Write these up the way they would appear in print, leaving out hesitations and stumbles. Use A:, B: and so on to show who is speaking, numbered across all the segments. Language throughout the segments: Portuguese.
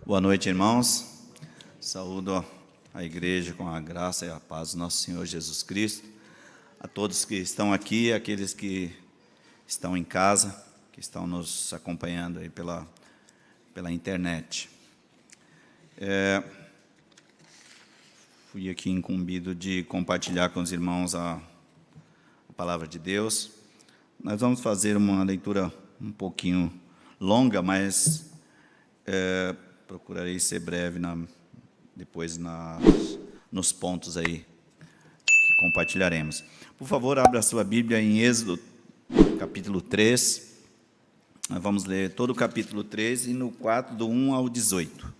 A: Boa noite, irmãos. Saúdo a igreja com a graça e a paz do nosso Senhor Jesus Cristo. A todos que estão aqui, aqueles que estão em casa, que estão nos acompanhando aí pela internet. Fui aqui incumbido de compartilhar com os irmãos a palavra de Deus. Nós vamos fazer uma leitura um pouquinho longa, mas procurarei ser breve depois nos pontos aí que compartilharemos. Por favor, abra a sua Bíblia em Êxodo, capítulo 3. Nós vamos ler todo o capítulo 3 e no 4, do 1 ao 18.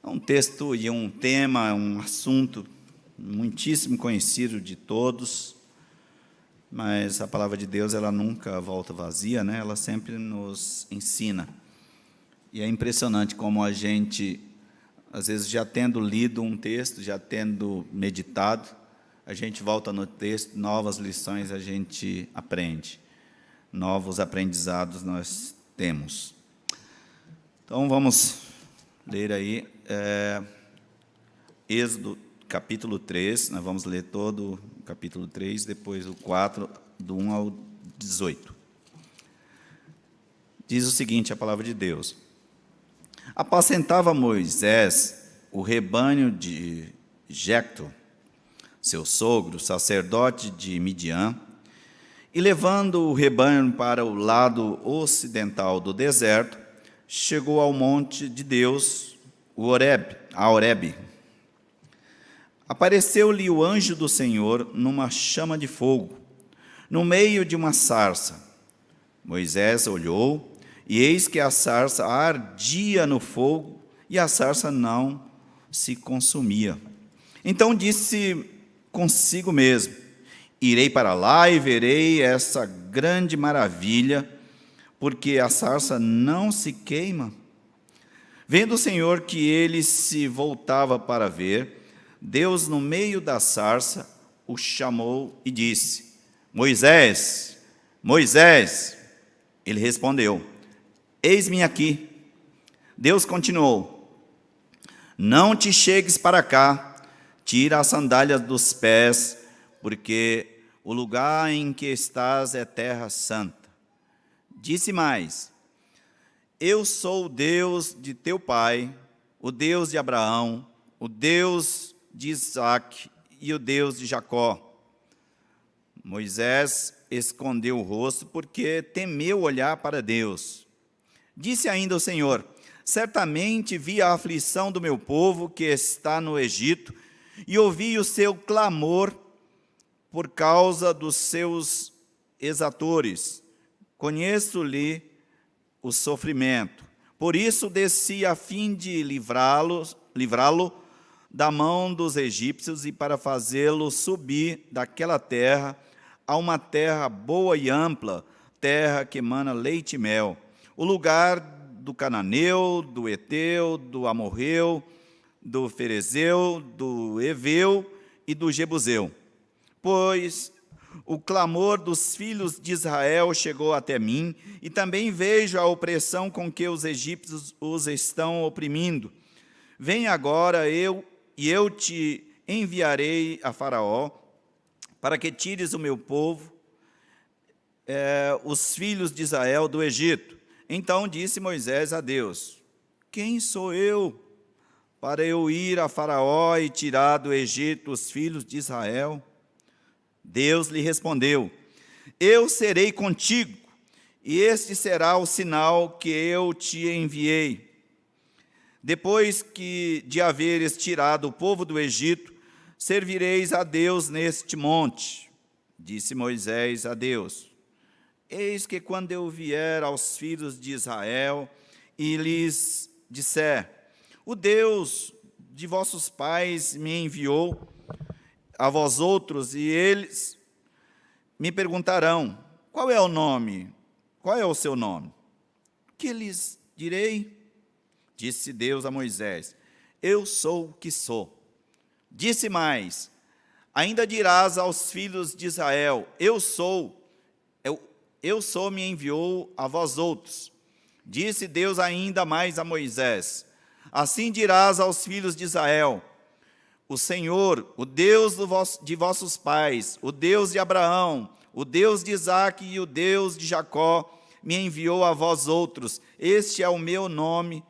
A: É um texto e um tema, um assunto muitíssimo conhecido de todos, mas a palavra de Deus ela nunca volta vazia, né? Ela sempre nos ensina. E é impressionante como a gente, às vezes, já tendo lido um texto, já tendo meditado, a gente volta no texto, novas lições a gente aprende, novos aprendizados nós temos. Então, vamos ler aí, Êxodo, capítulo 3, nós vamos ler todo o capítulo 3, depois o 4, do 1 ao 18. Diz o seguinte, a palavra de Deus: Apacentava Moisés o rebanho de Jetro, seu sogro, sacerdote de Midian, e levando o rebanho para o lado ocidental do deserto, chegou ao monte de Deus, a Horebe. Apareceu-lhe o anjo do Senhor numa chama de fogo, no meio de uma sarça. Moisés olhou, e eis que a sarça ardia no fogo, e a sarça não se consumia. Então disse consigo mesmo: irei para lá e verei essa grande maravilha, porque a sarça não se queima. Vendo o Senhor que ele se voltava para ver, Deus, no meio da sarça, o chamou e disse: Moisés, Moisés. Ele respondeu: eis-me aqui. Deus continuou: não te chegues para cá, tira as sandálias dos pés, porque o lugar em que estás é terra santa. Disse mais: eu sou o Deus de teu pai, o Deus de Abraão, o Deus de Isaque e o Deus de Jacó. Moisés escondeu o rosto porque temeu olhar para Deus. Disse ainda o Senhor: certamente vi a aflição do meu povo que está no Egito, e ouvi o seu clamor por causa dos seus exatores. Conheço-lhe o sofrimento. Por isso desci a fim de livrá-lo da mão dos egípcios e para fazê-lo subir daquela terra a uma terra boa e ampla, terra que emana leite e mel, o lugar do cananeu, do eteu, do amorreu, do ferezeu, do eveu e do jebuseu. Pois o clamor dos filhos de Israel chegou até mim, e também vejo a opressão com que os egípcios os estão oprimindo. Vem agora eu te enviarei a Faraó, para que tires o meu povo, os filhos de Israel, do Egito. Então disse Moisés a Deus: quem sou eu para eu ir a Faraó e tirar do Egito os filhos de Israel? Deus lhe respondeu: eu serei contigo, e este será o sinal que eu te enviei. Depois de haveres tirado o povo do Egito, servireis a Deus neste monte. Disse Moisés a Deus: eis que quando eu vier aos filhos de Israel e lhes disser: o Deus de vossos pais me enviou a vós outros, e eles me perguntarão: qual é o nome? Qual é o seu nome? Que lhes direi? Disse Deus a Moisés: eu sou o que sou. Disse mais: ainda dirás aos filhos de Israel: eu sou, me enviou a vós outros. Disse Deus ainda mais a Moisés: assim dirás aos filhos de Israel: o Senhor, o Deus de vossos pais, o Deus de Abraão, o Deus de Isaque e o Deus de Jacó, me enviou a vós outros. Este é o meu nome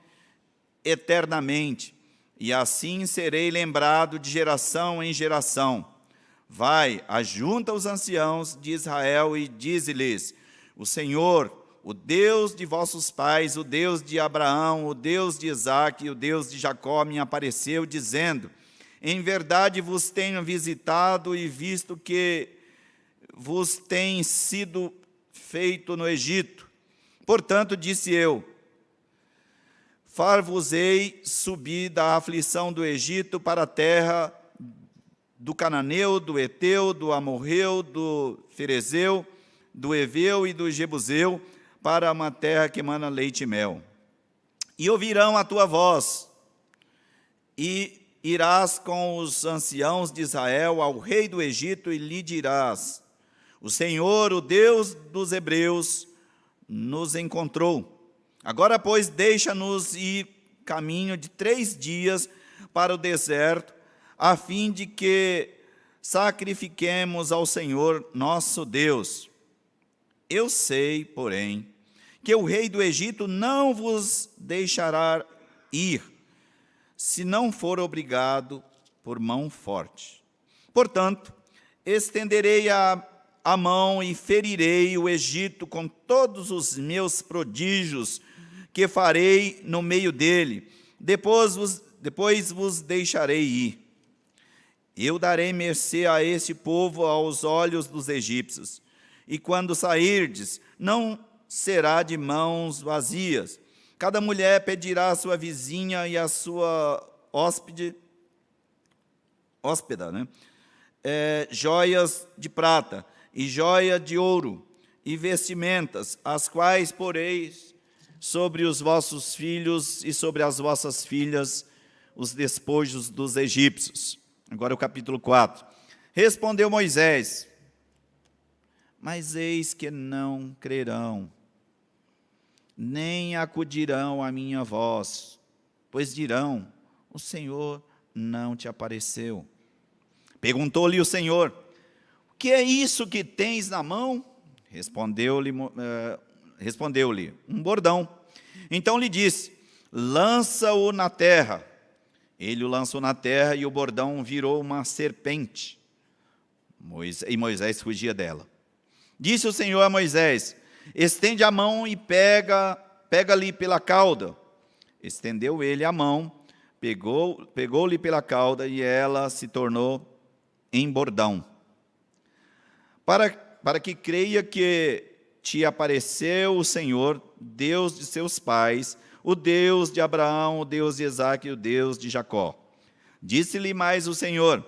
A: eternamente, e assim serei lembrado de geração em geração. Vai, ajunta os anciãos de Israel e dize-lhes: o Senhor, o Deus de vossos pais, o Deus de Abraão, o Deus de Isaque e o Deus de Jacó me apareceu, dizendo: em verdade vos tenho visitado e visto que vos tem sido feito no Egito. Portanto, disse eu: far-vos-ei subir da aflição do Egito para a terra do Cananeu, do Eteu, do Amorreu, do Ferezeu, do Eveu e do Jebuseu, para uma terra que emana leite e mel. E ouvirão a tua voz, e irás com os anciãos de Israel ao rei do Egito e lhe dirás: o Senhor, o Deus dos hebreus, nos encontrou. Agora, pois, deixa-nos ir caminho de 3 dias para o deserto, a fim de que sacrifiquemos ao Senhor nosso Deus. Eu sei, porém, que o rei do Egito não vos deixará ir, se não for obrigado por mão forte. Portanto, estenderei a mão e ferirei o Egito com todos os meus prodígios que farei no meio dele. Depois vos deixarei ir. Eu darei mercê a este povo aos olhos dos egípcios, e quando sairdes, não será de mãos vazias. Cada mulher pedirá à sua vizinha e à sua hóspeda, joias de prata e joia de ouro e vestimentas, as quais poreis sobre os vossos filhos e sobre as vossas filhas os despojos dos egípcios. Agora o capítulo 4. Respondeu Moisés: mas eis que não crerão, nem acudirão à minha voz, pois dirão: o Senhor não te apareceu. Perguntou-lhe o Senhor: o que é isso que tens na mão? Respondeu-lhe, um bordão. Então lhe disse: lança-o na terra. Ele o lançou na terra e o bordão virou uma serpente. E Moisés fugia dela. Disse o Senhor a Moisés: estende a mão e pega-lhe pela cauda. Estendeu ele a mão, pegou-lhe pela cauda, e ela se tornou em bordão. Para que creia que te apareceu o Senhor, Deus de seus pais, o Deus de Abraão, o Deus de Isaque e o Deus de Jacó. Disse-lhe mais o Senhor: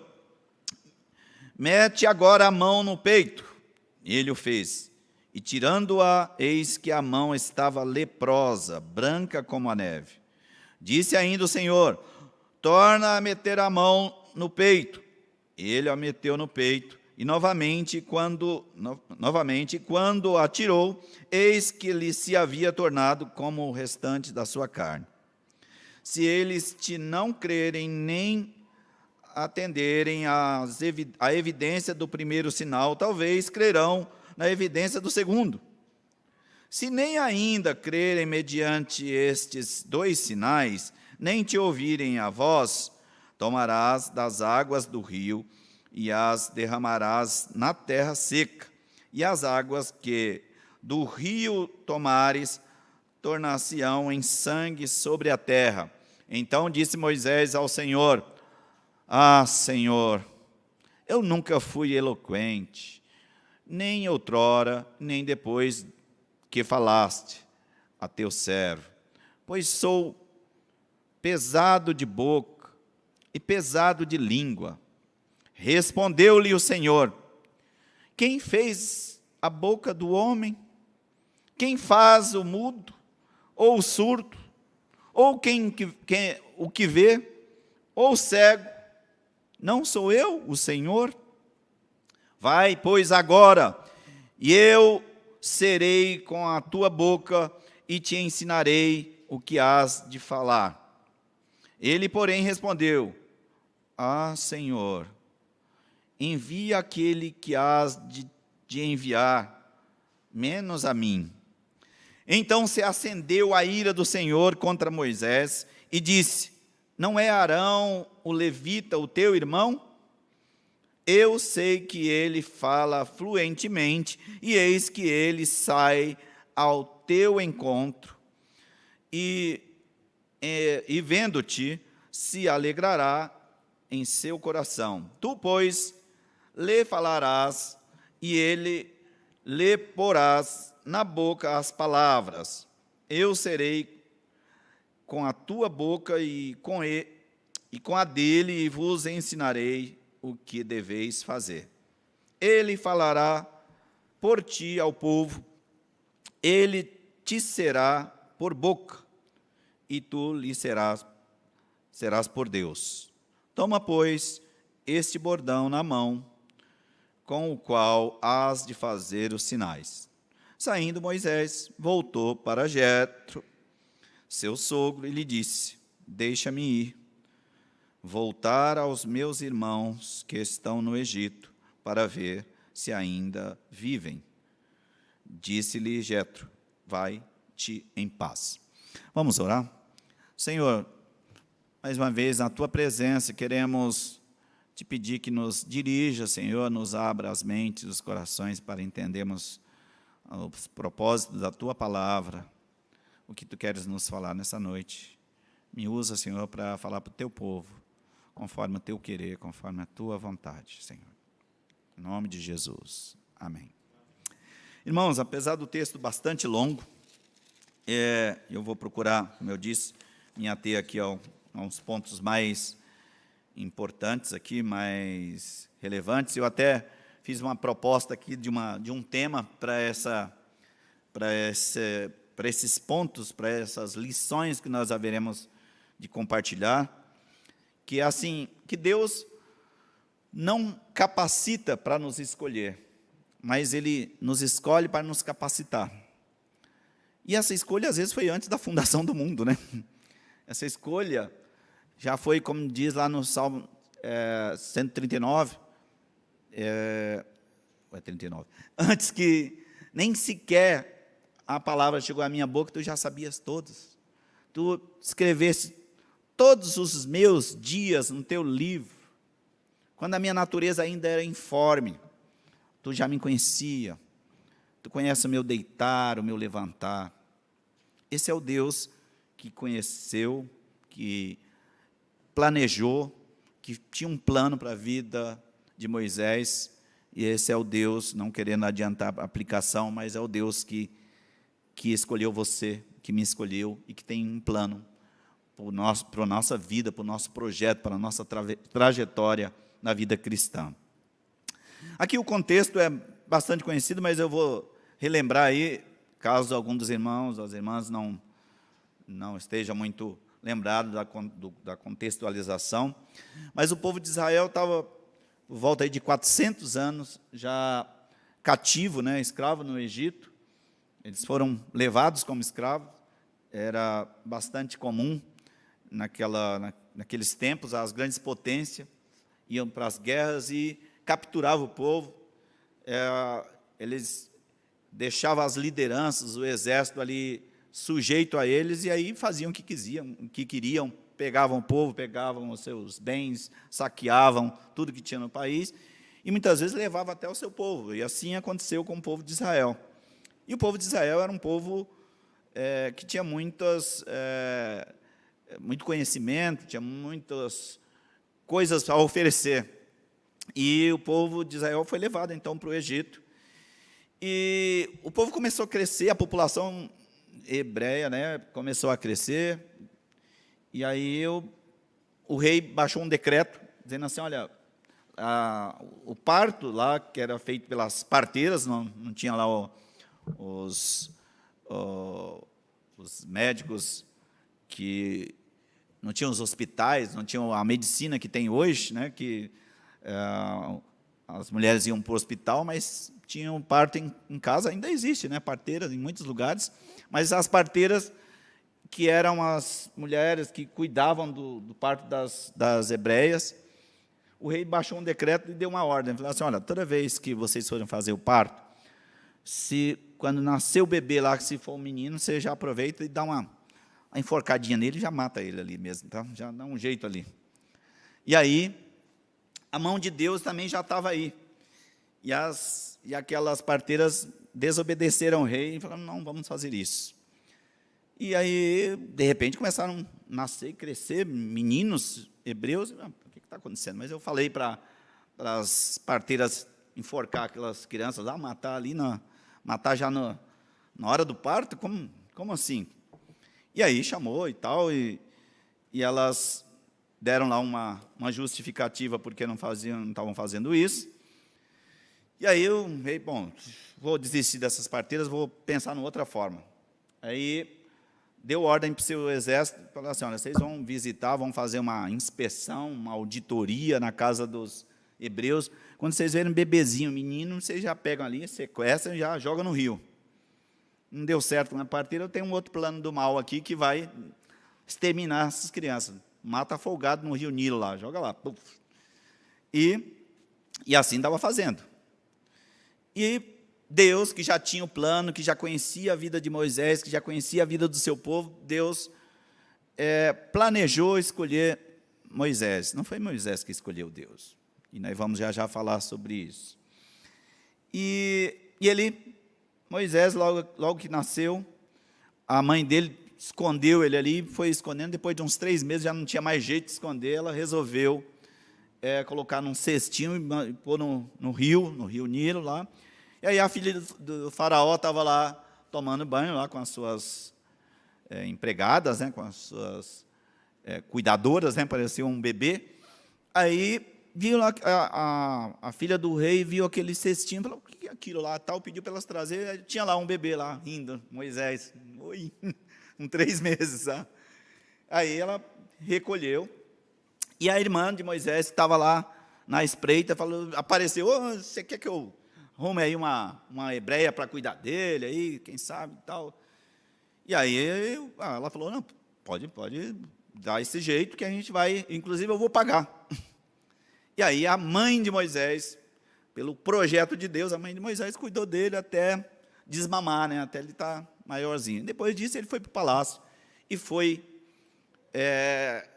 A: mete agora a mão no peito. E ele o fez. E tirando-a, eis que a mão estava leprosa, branca como a neve. Disse ainda o Senhor: torna a meter a mão no peito. Ele a meteu no peito, e novamente, quando a tirou, eis que lhe se havia tornado como o restante da sua carne. Se eles te não crerem, nem atenderem à evidência do primeiro sinal, talvez crerão na evidência do segundo. Se nem ainda crerem mediante estes 2 sinais, nem te ouvirem a voz, tomarás das águas do rio e as derramarás na terra seca, e as águas que do rio tomares tornar-se-ão em sangue sobre a terra. Então disse Moisés ao Senhor: ah, Senhor, eu nunca fui eloquente, nem outrora, nem depois que falaste a teu servo, pois sou pesado de boca e pesado de língua. Respondeu-lhe o Senhor: quem fez a boca do homem? Quem faz o mudo, ou o surdo, ou o que vê, ou o cego? Não sou eu, o Senhor? Vai, pois, agora, e eu serei com a tua boca e te ensinarei o que hás de falar. Ele, porém, respondeu: Senhor, envia aquele que hás de enviar, menos a mim. Então se acendeu a ira do Senhor contra Moisés e disse: Não é Arão, o levita, o teu irmão? Eu sei que ele fala fluentemente, e eis que ele sai ao teu encontro, e vendo-te, se alegrará em seu coração. Tu, pois, lhe falarás, e ele lhe porás na boca as palavras. Eu serei com a tua boca e com a dele, e vos ensinarei o que deveis fazer. Ele falará por ti ao povo, ele te será por boca, e tu lhe serás por Deus. Toma, pois, este bordão na mão, com o qual hás de fazer os sinais. Saindo Moisés, voltou para Jetro, seu sogro, e lhe disse: Deixa-me ir, voltar aos meus irmãos que estão no Egito, para ver se ainda vivem. Disse-lhe Jetro: Vai-te em paz. Vamos orar? Senhor, mais uma vez, na tua presença, queremos te pedir que nos dirija, Senhor, nos abra as mentes e os corações para entendermos os propósitos da tua palavra, o que tu queres nos falar nessa noite. Me usa, Senhor, para falar para o teu povo, conforme o teu querer, conforme a tua vontade, Senhor. Em nome de Jesus. Amém. Irmãos, apesar do texto bastante longo, eu vou procurar, como eu disse, me ater aqui a uns pontos mais importantes aqui, mais relevantes. Eu até fiz uma proposta aqui de um tema para esses pontos, para essas lições que nós haveremos de compartilhar, que é assim, que Deus não capacita para nos escolher, mas Ele nos escolhe para nos capacitar. E essa escolha, às vezes, foi antes da fundação do mundo, né? Essa escolha já foi, como diz lá no Salmo 139, 39, antes que nem sequer a palavra chegou à minha boca, tu já sabias todos. Tu escreveste todos os meus dias no teu livro. Quando a minha natureza ainda era informe, tu já me conhecia. Tu conhece o meu deitar, o meu levantar. Esse é o Deus que conheceu, que planejou, que tinha um plano para a vida de Moisés, e esse é o Deus, não querendo adiantar a aplicação, mas é o Deus que escolheu você, que me escolheu, e que tem um plano para a nossa vida, para o nosso projeto, para a nossa trajetória na vida cristã. Aqui o contexto é bastante conhecido, mas eu vou relembrar aí, caso algum dos irmãos ou as irmãs não esteja muito lembrado da contextualização, mas o povo de Israel estava por volta aí de 400 anos já cativo, né, escravo no Egito. Eles foram levados como escravos, era bastante comum naqueles tempos, as grandes potências iam para as guerras e capturavam o povo. Eles deixavam as lideranças, o exército ali sujeito a eles, e aí faziam o que queriam, pegavam o povo, pegavam os seus bens, saqueavam tudo que tinha no país, e muitas vezes levavam até o seu povo, e assim aconteceu com o povo de Israel. E o povo de Israel era um povo que tinha muito conhecimento, tinha muitas coisas a oferecer, e o povo de Israel foi levado então para o Egito, e o povo começou a crescer, a população hebreia, né, começou a crescer, e aí o rei baixou um decreto, dizendo assim, olha, o parto lá, que era feito pelas parteiras, não tinha lá os médicos, que não tinham os hospitais, não tinham a medicina que tem hoje, né, que as mulheres iam para o hospital, mas tinham parto em casa, ainda existe, né, parteiras em muitos lugares, mas as parteiras que eram as mulheres que cuidavam do parto das hebreias, o rei baixou um decreto e deu uma ordem, falou assim, olha, toda vez que vocês forem fazer o parto, quando nascer o bebê lá, se for um menino, você já aproveita e dá uma enforcadinha nele e já mata ele ali mesmo, tá? Já dá um jeito ali. E aí, a mão de Deus também já estava aí. E aquelas parteiras desobedeceram o rei e falaram, não, vamos fazer isso. E aí, de repente, começaram a nascer e crescer meninos hebreus. O que está acontecendo? Mas eu falei para as parteiras enforcar aquelas crianças lá, matar já na hora do parto? Como assim? E aí chamou e tal, e elas deram lá uma justificativa porque não estavam fazendo isso. E aí eu, bom, vou desistir dessas parteiras, vou pensar numa outra forma. Aí deu ordem para o seu exército, falou assim, olha, vocês vão visitar, vão fazer uma inspeção, uma auditoria na casa dos hebreus. Quando vocês verem um bebezinho, menino, vocês já pegam ali, sequestram e já jogam no rio. Não deu certo na parteira, eu tenho um outro plano do mal aqui que vai exterminar essas crianças. Mata afogado no rio Nilo lá, joga lá. Puf. E assim estava fazendo. E Deus, que já tinha o plano, que já conhecia a vida de Moisés, que já conhecia a vida do seu povo, Deus planejou escolher Moisés. Não foi Moisés que escolheu Deus. E nós vamos já falar sobre isso. E Moisés, logo que nasceu, a mãe dele escondeu ele ali, foi escondendo, depois de uns 3 meses, já não tinha mais jeito de esconder, ela resolveu colocar num cestinho e pôr no rio Nilo lá. E aí a filha do faraó estava lá tomando banho lá com as suas empregadas, né, com as suas cuidadoras, né, parecia um bebê. Aí viu lá a filha do rei, viu aquele cestinho, falou, o que é aquilo lá, tal, pediu para elas trazer, tinha lá um bebê lá, rindo, Moisés, oi, com 3 meses, tá? Aí ela recolheu, e a irmã de Moisés estava lá na espreita, apareceu, você quer que eu arrume aí uma hebreia para cuidar dele, aí, quem sabe, e tal. E aí ela falou, não, pode dar esse jeito que a gente vai, inclusive eu vou pagar. E aí a mãe de Moisés, pelo projeto de Deus, a mãe de Moisés cuidou dele até desmamar, né, até ele estar maiorzinho. Depois disso ele foi para o palácio e foi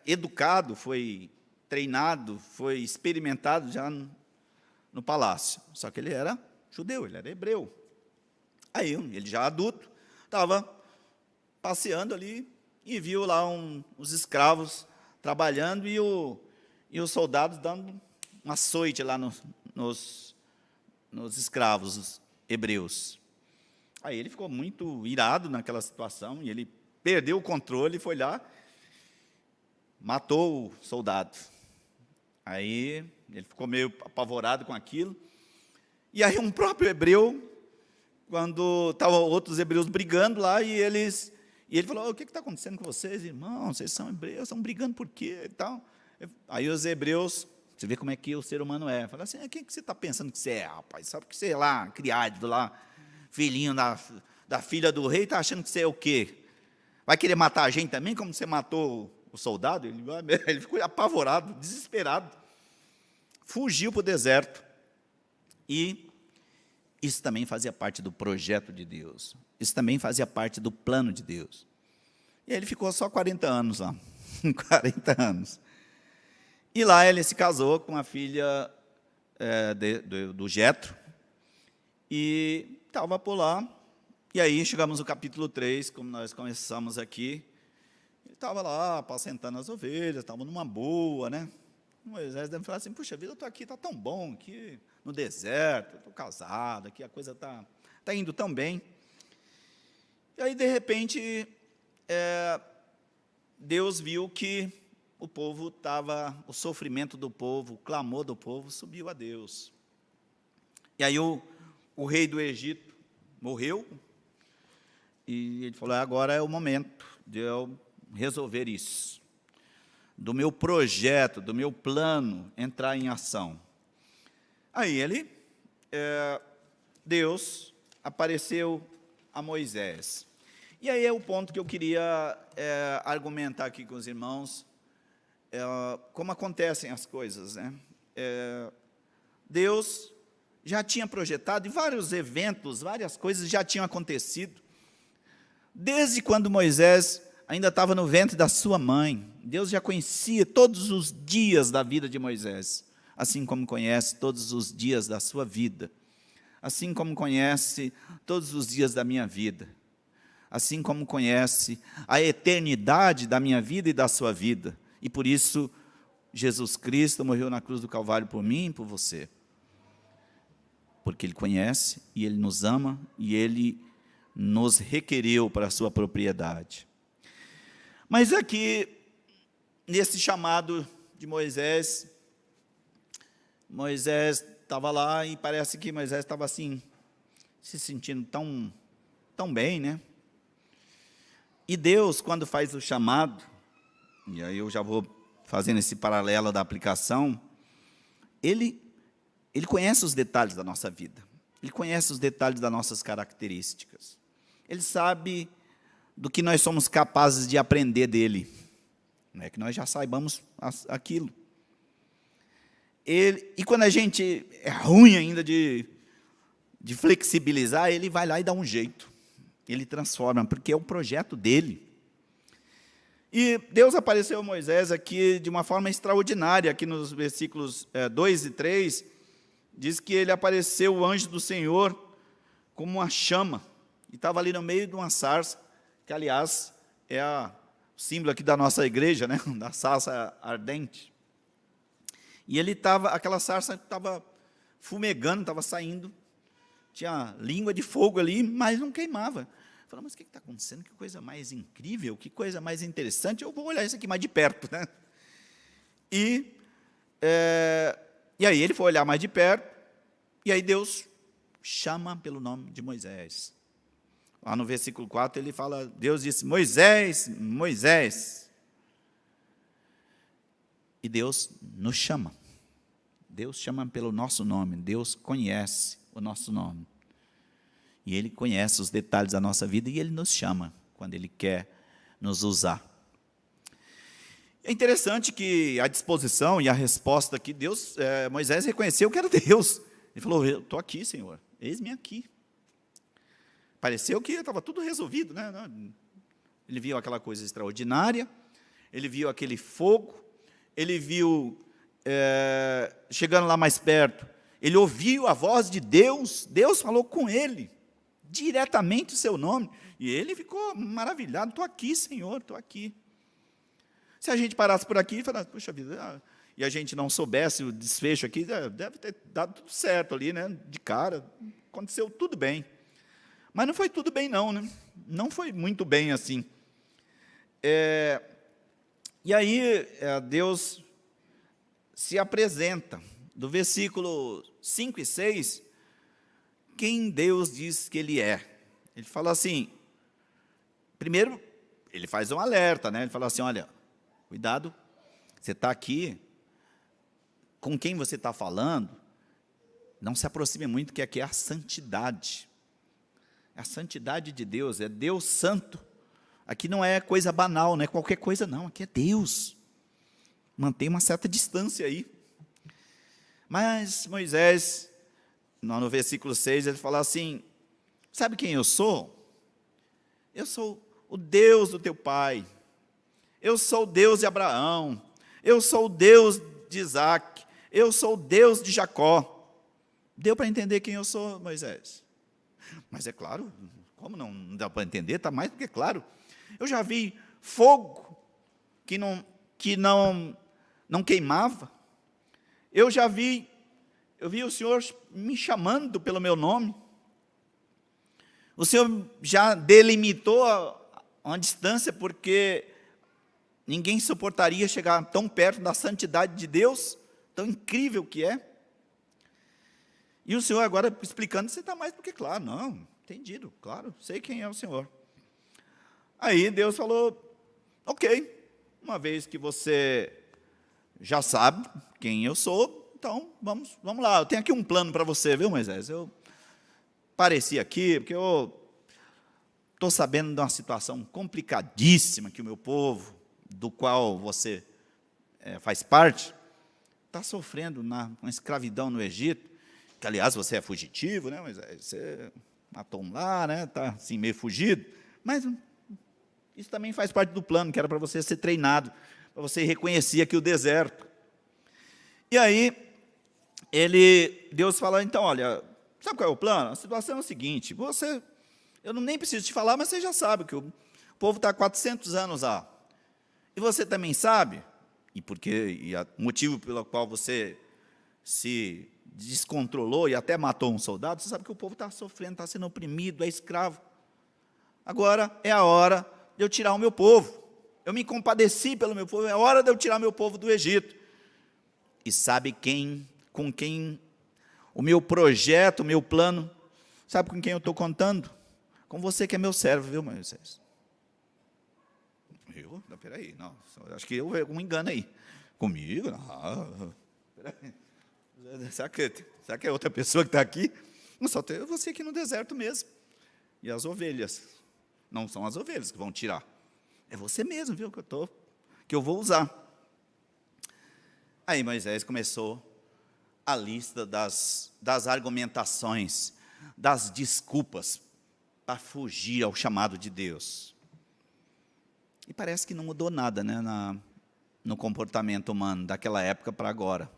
A: educado, foi treinado, foi experimentado já no palácio. Só que ele era judeu, ele era hebreu. Aí ele já adulto, estava passeando ali e viu lá os escravos trabalhando e os soldados dando um açoite lá nos escravos hebreus. Aí ele ficou muito irado naquela situação, e ele perdeu o controle e foi lá, matou o soldado. Aí ele ficou meio apavorado com aquilo, e aí um próprio hebreu, quando estavam outros hebreus brigando lá, e ele falou, o que está acontecendo com vocês, irmãos? Vocês são hebreus, estão brigando por quê? E tal. Aí os hebreus, você vê como é que o ser humano é, fala assim, quem que você está pensando que você é, rapaz? Sabe que você é lá, criado lá, filhinho da filha do rei, está achando que você é o quê? Vai querer matar a gente também, como você matou o soldado? Ele ficou apavorado, desesperado, fugiu para o deserto. E isso também fazia parte do projeto de Deus, isso também fazia parte do plano de Deus. E aí ele ficou só 40 anos lá, 40 anos. E lá ele se casou com a filha do Jetro, e estava por lá. E aí chegamos no capítulo 3, como nós começamos aqui, ele estava lá apacentando as ovelhas, estava numa boa, né? Moisés deve falar assim, puxa vida, eu estou aqui, está tão bom, aqui no deserto, estou casado, aqui a coisa está indo tão bem. E aí, de repente, Deus viu que o sofrimento do povo, o clamor do povo subiu a Deus. E aí o rei do Egito morreu, e ele falou, agora é o momento de eu resolver isso, do meu projeto, do meu plano entrar em ação. Aí Deus apareceu a Moisés. E aí é o ponto que eu queria argumentar aqui com os irmãos, como acontecem as coisas, né? Deus já tinha projetado, e vários eventos, várias coisas já tinham acontecido, desde quando Moisés ainda estava no ventre da sua mãe. Deus já conhecia todos os dias da vida de Moisés, assim como conhece todos os dias da sua vida, assim como conhece todos os dias da minha vida, assim como conhece a eternidade da minha vida e da sua vida. E por isso, Jesus Cristo morreu na cruz do Calvário por mim e por você. Porque Ele conhece, e Ele nos ama, e Ele nos requereu para a sua propriedade. Mas aqui, nesse chamado de Moisés estava lá, e parece que Moisés estava assim, se sentindo tão bem, né? E Deus, quando faz o chamado, e aí eu já vou fazendo esse paralelo da aplicação, Ele conhece os detalhes da nossa vida, Ele conhece os detalhes das nossas características, Ele sabe do que nós somos capazes de aprender dEle, não é que nós já saibamos aquilo. E quando a gente é ruim ainda de flexibilizar, Ele vai lá e dá um jeito, Ele transforma, porque é o projeto dEle. E Deus apareceu a Moisés aqui de uma forma extraordinária, aqui nos versículos 2 e 3, diz que ele apareceu, o anjo do Senhor, como uma chama, e estava ali no meio de uma sarça, que aliás é o símbolo aqui da nossa igreja, né, da sarça ardente. E aquela sarça estava fumegando, estava saindo, tinha língua de fogo ali, mas não queimava. Falei, mas o que está acontecendo? Que coisa mais incrível, que coisa mais interessante. Eu vou olhar isso aqui mais de perto, né? E aí ele foi olhar mais de perto, e aí Deus chama pelo nome de Moisés. Lá no versículo 4 ele fala, Deus disse, Moisés, Moisés. E Deus nos chama. Deus chama pelo nosso nome, Deus conhece o nosso nome. E Ele conhece os detalhes da nossa vida e Ele nos chama quando Ele quer nos usar. É interessante que a disposição e a resposta que Moisés reconheceu que era Deus. Ele falou, eu estou aqui, Senhor, eis-me aqui. Pareceu que estava tudo resolvido, né? Ele viu aquela coisa extraordinária, ele viu aquele fogo, ele viu, chegando lá mais perto, ele ouviu a voz de Deus, Deus falou com ele, diretamente o seu nome, e ele ficou maravilhado, estou aqui, Senhor, estou aqui. Se a gente parasse por aqui e falasse, puxa vida, e a gente não soubesse o desfecho aqui, deve ter dado tudo certo ali, né? De cara, aconteceu tudo bem. Mas não foi tudo bem não, né? Não foi muito bem assim. E aí Deus se apresenta, do versículo 5 e 6, quem Deus diz que Ele é. Ele fala assim, primeiro, Ele faz um alerta, né? Ele fala assim, olha, cuidado, você está aqui, com quem você está falando, não se aproxime muito, que aqui é a santidade. É a santidade de Deus, é Deus santo. Aqui não é coisa banal, não é qualquer coisa não, aqui é Deus. Mantém uma certa distância aí. Mas Moisés, no versículo 6, ele fala assim, sabe quem eu sou? Eu sou o Deus do teu pai, eu sou o Deus de Abraão, eu sou o Deus de Isaac, eu sou o Deus de Jacó. Deu para entender quem eu sou, Moisés? Mas é claro, como não dá para entender, está mais do que claro. Eu já vi fogo que não queimava. Eu vi o Senhor me chamando pelo meu nome. O Senhor já delimitou uma distância, porque ninguém suportaria chegar tão perto da santidade de Deus, tão incrível que é. E o Senhor agora explicando, você está mais do que claro. Não, entendido, claro, sei quem é o Senhor. Aí Deus falou, ok, uma vez que você já sabe quem eu sou, então vamos lá, eu tenho aqui um plano para você, viu, Moisés? Eu apareci aqui, porque eu estou sabendo de uma situação complicadíssima que o meu povo, do qual você faz parte, está sofrendo uma escravidão no Egito, que, aliás, você é fugitivo, né, Moisés? Você matou um lá, né, está assim, meio fugido, mas isso também faz parte do plano, que era para você ser treinado, para você reconhecer aqui o deserto. E aí, Deus fala, então, olha, sabe qual é o plano? A situação é o seguinte, eu nem preciso te falar, mas você já sabe que o povo está há 400 anos lá. E você também sabe, o motivo pelo qual você se descontrolou e até matou um soldado, você sabe que o povo está sofrendo, está sendo oprimido, é escravo. Agora é a hora de eu tirar o meu povo. Eu me compadeci pelo meu povo, é hora de eu tirar meu povo do Egito. E sabe com quem o meu projeto, o meu plano, sabe com quem eu estou contando? Com você que é meu servo, viu, Moisés? Eu? Não, peraí, não, acho que houve algum engano aí. Comigo? Não, peraí. Será que é outra pessoa que está aqui? Não, só tem você aqui no deserto mesmo. E as ovelhas. Não são as ovelhas que vão tirar. É você mesmo, viu, que eu vou usar. Aí Moisés começou a lista das argumentações, das desculpas para fugir ao chamado de Deus. E parece que não mudou nada, né, no comportamento humano daquela época para agora.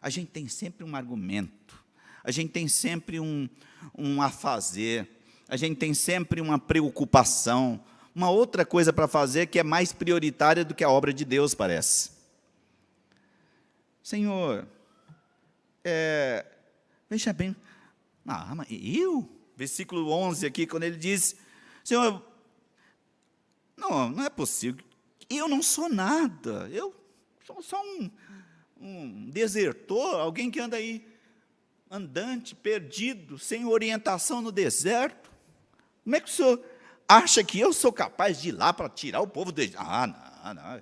A: A gente tem sempre um argumento, a gente tem sempre um a fazer, a gente tem sempre uma preocupação, uma outra coisa para fazer que é mais prioritária do que a obra de Deus, parece. Senhor, veja bem, mas eu? Versículo 11 aqui, quando ele diz, Senhor, não é possível, eu não sou nada, eu sou só um desertor, alguém que anda aí, andante, perdido, sem orientação no deserto. Como é que o senhor acha que eu sou capaz de ir lá para tirar o povo do Egito? Não,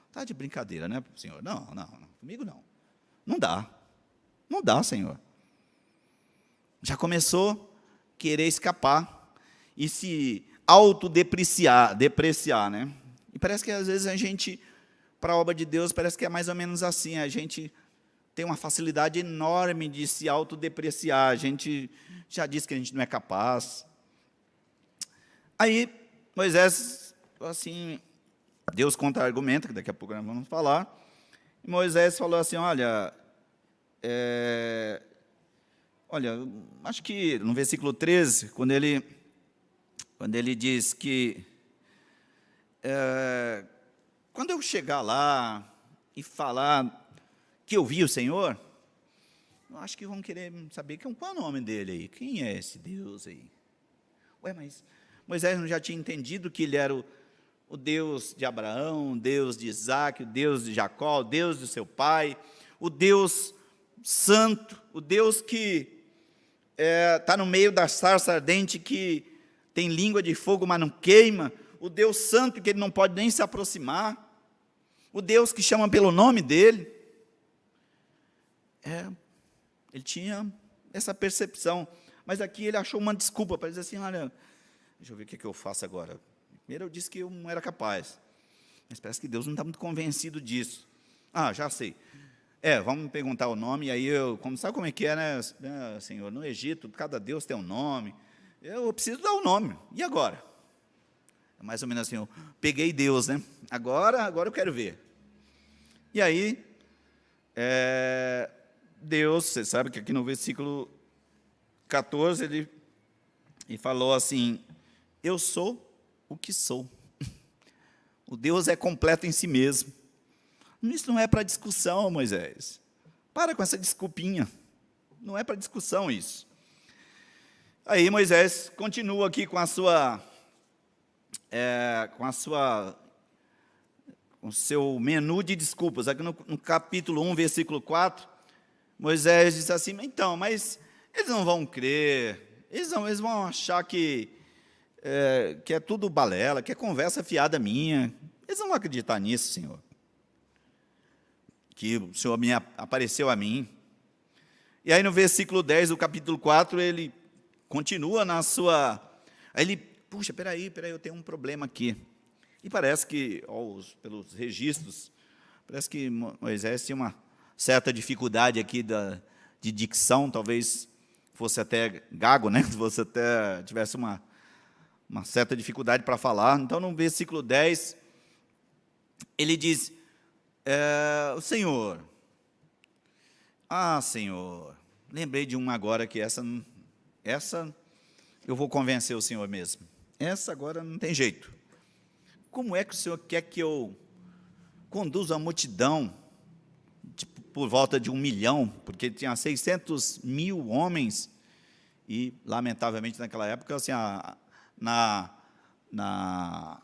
A: está de brincadeira, né, senhor? Não, comigo não. Não dá, Senhor. Já começou a querer escapar e se autodepreciar, né? E parece que às vezes a gente, para a obra de Deus, parece que é mais ou menos assim, a gente tem uma facilidade enorme de se autodepreciar, a gente já disse que a gente não é capaz. Aí, Moisés, assim, Deus contra-argumenta, que daqui a pouco nós vamos falar, e Moisés falou assim, olha, acho que no versículo 13, quando ele diz que, quando eu chegar lá e falar que eu vi o Senhor, eu acho que vão querer saber qual é o nome dele aí, quem é esse Deus aí? Mas Moisés não já tinha entendido que ele era o Deus de Abraão, o Deus de Isaac, o Deus de Jacó, o Deus do seu pai, o Deus santo, o Deus que está no meio da sarça ardente, que tem língua de fogo, mas não queima, o Deus santo que ele não pode nem se aproximar, o Deus que chama pelo nome dele. Ele tinha essa percepção, mas aqui ele achou uma desculpa para dizer assim, olha, deixa eu ver o que eu faço agora. Primeiro eu disse que eu não era capaz, mas parece que Deus não está muito convencido disso. Já sei. Vamos me perguntar o nome, e aí sabe como é que é, né, Senhor? No Egito, cada Deus tem um nome, eu preciso dar um nome, e agora? É mais ou menos assim, eu peguei Deus, né? Agora eu quero ver. E aí, Deus, você sabe que aqui no versículo 14, ele falou assim, eu sou o que sou. O Deus é completo em si mesmo. Isso não é para discussão, Moisés. Para com essa desculpinha. Não é para discussão isso. Aí Moisés continua aqui com o seu menu de desculpas. Aqui no capítulo 1, versículo 4, Moisés diz assim, então, mas eles não vão crer, eles vão achar que é tudo balela, que é conversa fiada minha. Eles não vão acreditar nisso, Senhor. que o Senhor apareceu a mim. E aí no versículo 10 do capítulo 4, ele continua na sua... Aí ele, puxa, peraí, eu tenho um problema aqui. E parece que, pelos registros, parece que Moisés tinha uma certa dificuldade aqui de dicção, talvez fosse até gago, né? Fosse até tivesse uma certa dificuldade para falar. Então, no versículo 10, ele diz, o Senhor, Senhor, lembrei de uma agora que essa eu vou convencer o Senhor mesmo. Essa agora não tem jeito. Como é que o Senhor quer que eu conduza a multidão, tipo, por volta de 1 milhão, porque tinha 600 mil homens, e, lamentavelmente, naquela época, assim, na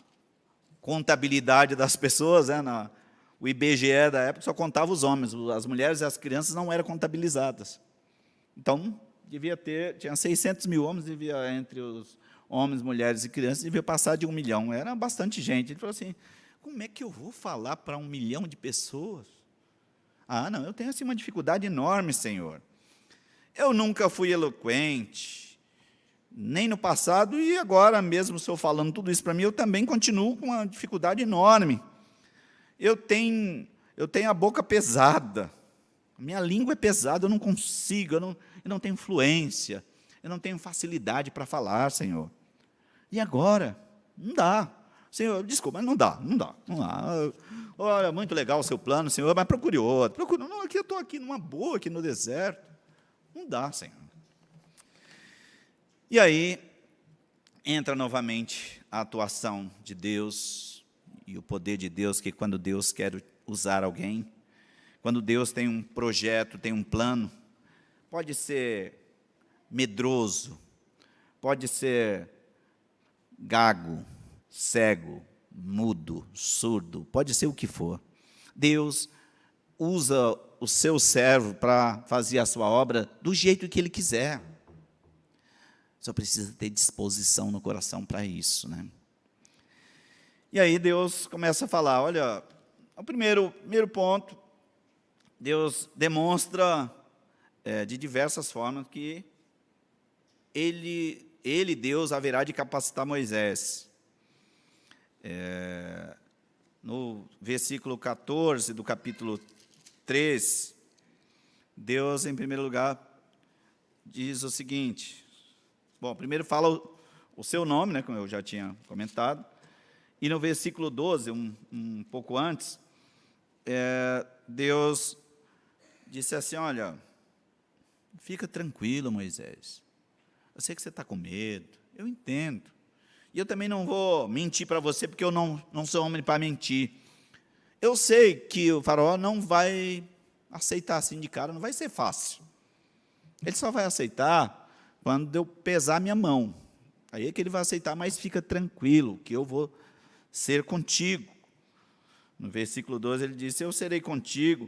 A: contabilidade das pessoas, né, o IBGE da época só contava os homens, as mulheres e as crianças não eram contabilizadas. Então, tinha 600 mil homens, entre os homens, mulheres e crianças, devia passar de 1 milhão. Era bastante gente. Ele falou assim, como é que eu vou falar para 1 milhão de pessoas? Não, eu tenho assim, uma dificuldade enorme, Senhor. Eu nunca fui eloquente, nem no passado, e agora mesmo, o Senhor falando tudo isso para mim, eu também continuo com uma dificuldade enorme. Eu tenho a boca pesada, a minha língua é pesada, eu não consigo, eu não tenho fluência, eu não tenho facilidade para falar, Senhor. E agora? Não dá. Senhor, desculpa, mas não dá. Olha, muito legal o seu plano, Senhor, mas procure outro. Não, aqui eu estou aqui numa boa, aqui no deserto. Não dá, Senhor. E aí, entra novamente a atuação de Deus e o poder de Deus, que quando Deus quer usar alguém, quando Deus tem um projeto, tem um plano, pode ser medroso, pode ser gago, cego, mudo, surdo, pode ser o que for. Deus usa o seu servo para fazer a sua obra do jeito que Ele quiser. Só precisa ter disposição no coração para isso, né? E aí Deus começa a falar, olha, o primeiro ponto, Deus demonstra de diversas formas que Deus, haverá de capacitar Moisés. No versículo 14 do capítulo 3, Deus, em primeiro lugar, diz o seguinte, bom, primeiro fala o seu nome, né, como eu já tinha comentado, e no versículo 12, um pouco antes, Deus disse assim, olha, fica tranquilo, Moisés, eu sei que você está com medo, eu entendo, e eu também não vou mentir para você, porque eu não sou homem para mentir. Eu sei que o faraó não vai aceitar assim de cara, não vai ser fácil. Ele só vai aceitar quando eu pesar minha mão. Aí é que ele vai aceitar, mas fica tranquilo, que eu vou ser contigo. No versículo 12 ele disse, eu serei contigo,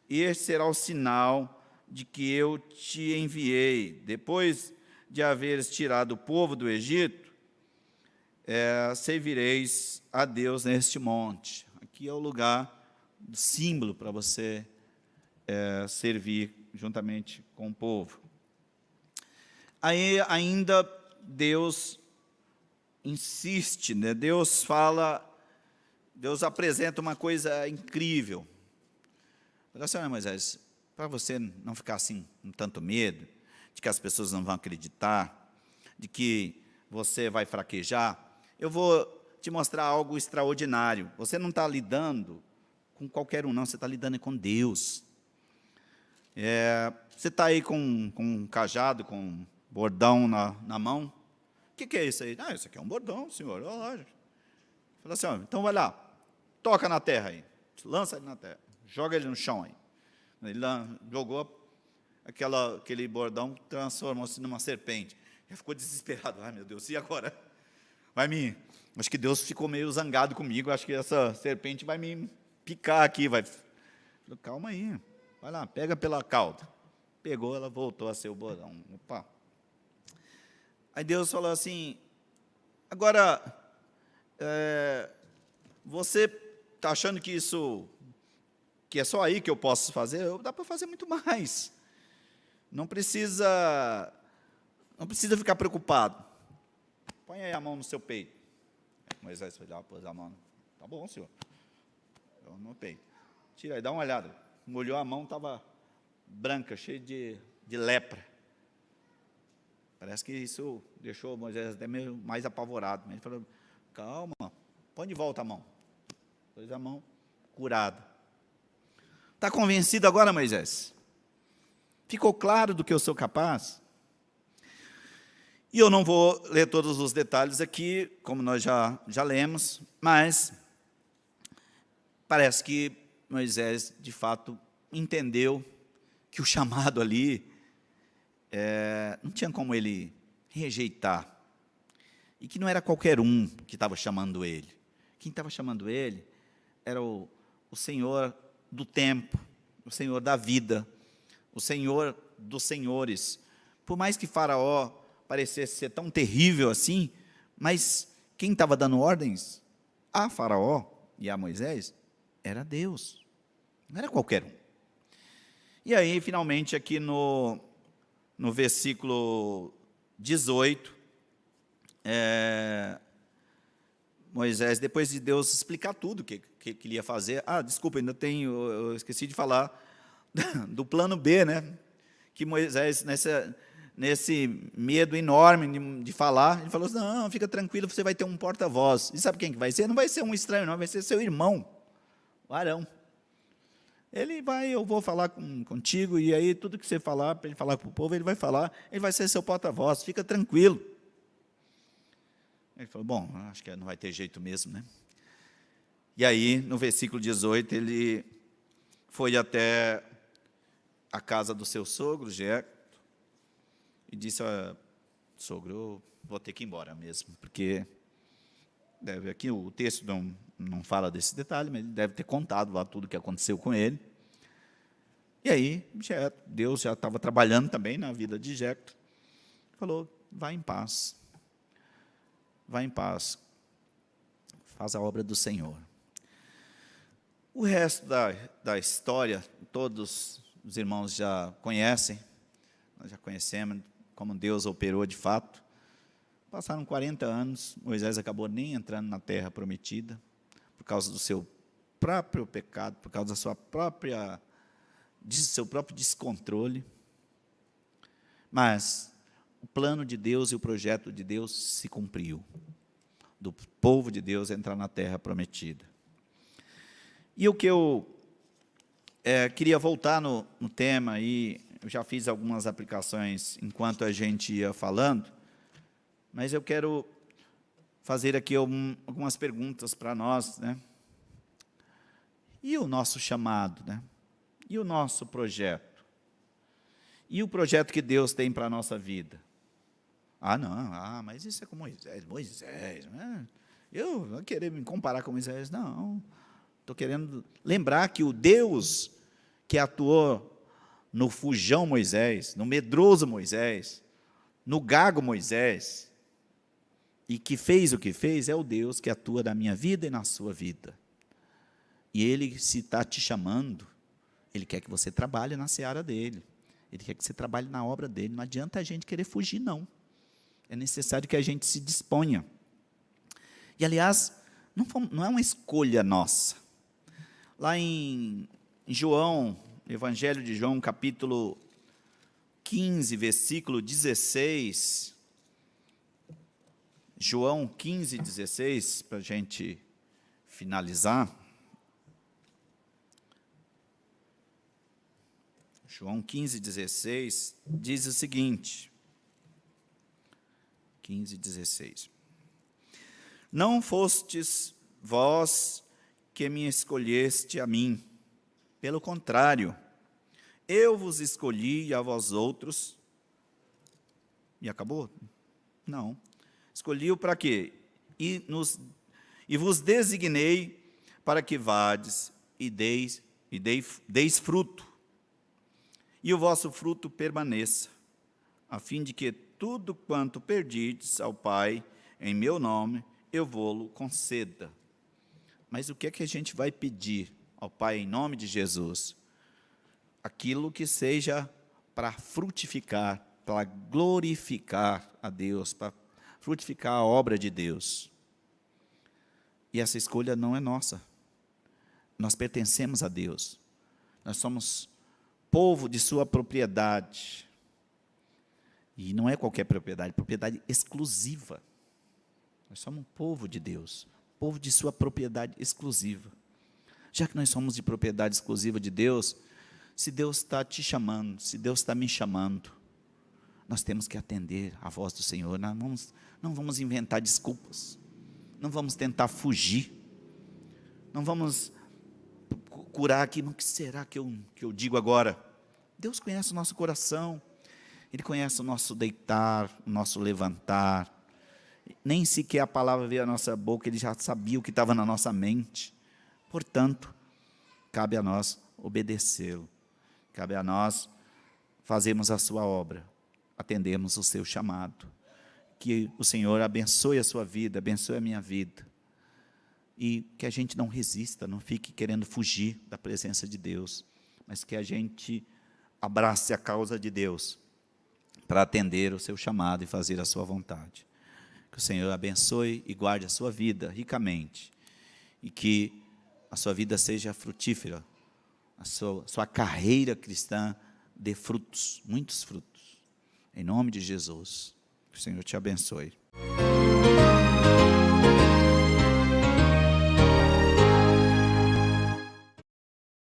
A: e este será o sinal de que eu te enviei. Depois de haveres tirado o povo do Egito, servireis a Deus neste monte. Aqui é o lugar do símbolo para você servir juntamente com o povo. Aí ainda Deus insiste, né? Deus apresenta uma coisa incrível. Olha assim, Moisés, para você não ficar assim com tanto medo, de que as pessoas não vão acreditar, de que você vai fraquejar, eu vou te mostrar algo extraordinário. Você não está lidando com qualquer um, não, você está lidando com Deus. Você está aí com um cajado, com um bordão na mão. O que é isso aí? Isso aqui é um bordão, senhor. Olha lá. Fala assim, então vai lá, toca na terra aí, lança ele na terra, joga ele no chão aí. Ele jogou aquele bordão, transformou-se numa serpente. Ele ficou desesperado. Ai, meu Deus, e agora? Acho que Deus ficou meio zangado comigo, acho que essa serpente vai me picar aqui. Calma aí, vai lá, pega pela cauda. Pegou, ela voltou a ser o bordão. Opa. Aí Deus falou assim, agora, você está achando que isso que é só aí que eu posso fazer, dá para fazer muito mais. Não precisa ficar preocupado. Põe aí a mão no seu peito. Moisés foi lá, pôs a mão. Tá bom, senhor. No peito. Tira aí, dá uma olhada. Molhou a mão, estava branca, cheia de lepra. Parece que isso deixou Moisés até meio mais apavorado. Ele falou, calma, põe de volta a mão. Pôs a mão, curado. Está convencido agora, Moisés? Ficou claro do que eu sou capaz? E eu não vou ler todos os detalhes aqui, como nós já lemos, mas parece que Moisés, de fato, entendeu que o chamado ali não tinha como ele rejeitar, e que não era qualquer um que estava chamando ele. Quem estava chamando ele era o Senhor do tempo, o Senhor da vida, o Senhor dos senhores. Por mais que Faraó parecesse ser tão terrível assim, mas quem estava dando ordens a Faraó e a Moisés era Deus, não era qualquer um. E aí, finalmente, aqui no versículo 18, Moisés, depois de Deus explicar tudo que ele ia fazer, desculpa, eu esqueci de falar do plano B, né? Que Moisés, nesse medo enorme de falar, ele falou assim, não, fica tranquilo, você vai ter um porta-voz. E sabe quem que vai ser? Não vai ser um estranho, não, vai ser seu irmão, o Arão. Ele vai, eu vou falar contigo, e aí tudo que você falar, para ele falar para o povo, ele vai falar, ele vai ser seu porta-voz, fica tranquilo. Ele falou, bom, acho que não vai ter jeito mesmo, né? E aí, no versículo 18, ele foi até a casa do seu sogro, Jecto, e disse, sogro, eu vou ter que ir embora mesmo, porque aqui o texto não fala desse detalhe, mas ele deve ter contado lá tudo o que aconteceu com ele. E aí, Deus já estava trabalhando também na vida de Jecto, falou, vá em paz, faz a obra do Senhor. O resto da história, todos os irmãos já conhecem, nós já conhecemos como Deus operou de fato. Passaram 40 anos, Moisés acabou nem entrando na terra prometida, por causa do seu próprio pecado, por causa do seu próprio descontrole. Mas o plano de Deus e o projeto de Deus se cumpriu, do povo de Deus entrar na terra prometida. E o que eu queria voltar no tema, e eu já fiz algumas aplicações enquanto a gente ia falando, mas eu quero fazer aqui algumas perguntas para nós, né? E o nosso chamado, né? E o nosso projeto? E o projeto que Deus tem para a nossa vida? Não, mas isso é com Moisés, né? Eu vou querer me comparar com Moisés, não. Estou querendo lembrar que o Deus que atuou no fujão Moisés, no medroso Moisés, no gago Moisés, e que fez o que fez, é o Deus que atua na minha vida e na sua vida. E Ele, se está te chamando, Ele quer que você trabalhe na seara dEle. Ele quer que você trabalhe na obra dEle. Não adianta a gente querer fugir, não. É necessário que a gente se disponha. E, aliás, não é uma escolha nossa. Lá em João, Evangelho de João, capítulo 15, versículo 16... João 15, 16, para a gente finalizar. João 15, 16, diz o seguinte, 15, 16. Não fostes vós que me escolheste a mim, pelo contrário, eu vos escolhi a vós outros. E acabou? Não. Escolhi-o para quê? E vos designei para que vades e deis fruto, e o vosso fruto permaneça, a fim de que tudo quanto perdides ao Pai, em meu nome, eu vou-lo conceda. Mas o que é que a gente vai pedir ao Pai em nome de Jesus aquilo que seja para frutificar, para glorificar a Deus, para frutificar a obra de Deus. E essa escolha não é nossa. Nós pertencemos a Deus. Nós somos povo de sua propriedade. E não é qualquer propriedade, propriedade exclusiva. Nós somos um povo de Deus, povo de sua propriedade exclusiva. Já que nós somos de propriedade exclusiva de Deus, se Deus está te chamando, se Deus está me chamando, nós temos que atender à voz do Senhor. Não vamos inventar desculpas, não vamos tentar fugir, não vamos curar aqui, o que será que eu digo agora? Deus conhece o nosso coração, Ele conhece o nosso deitar, o nosso levantar. Nem sequer a palavra veio à nossa boca, Ele já sabia o que estava na nossa mente. Portanto, cabe a nós obedecê-lo, cabe a nós fazermos a sua obra, atendermos o seu chamado. Que o Senhor abençoe a sua vida, abençoe a minha vida, e que a gente não resista, não fique querendo fugir da presença de Deus, mas que a gente abrace a causa de Deus, para atender o seu chamado e fazer a sua vontade. Que o Senhor abençoe e guarde a sua vida ricamente, e que a sua vida seja frutífera, a sua carreira cristã dê frutos, muitos frutos, em nome de Jesus. Que o Senhor te abençoe.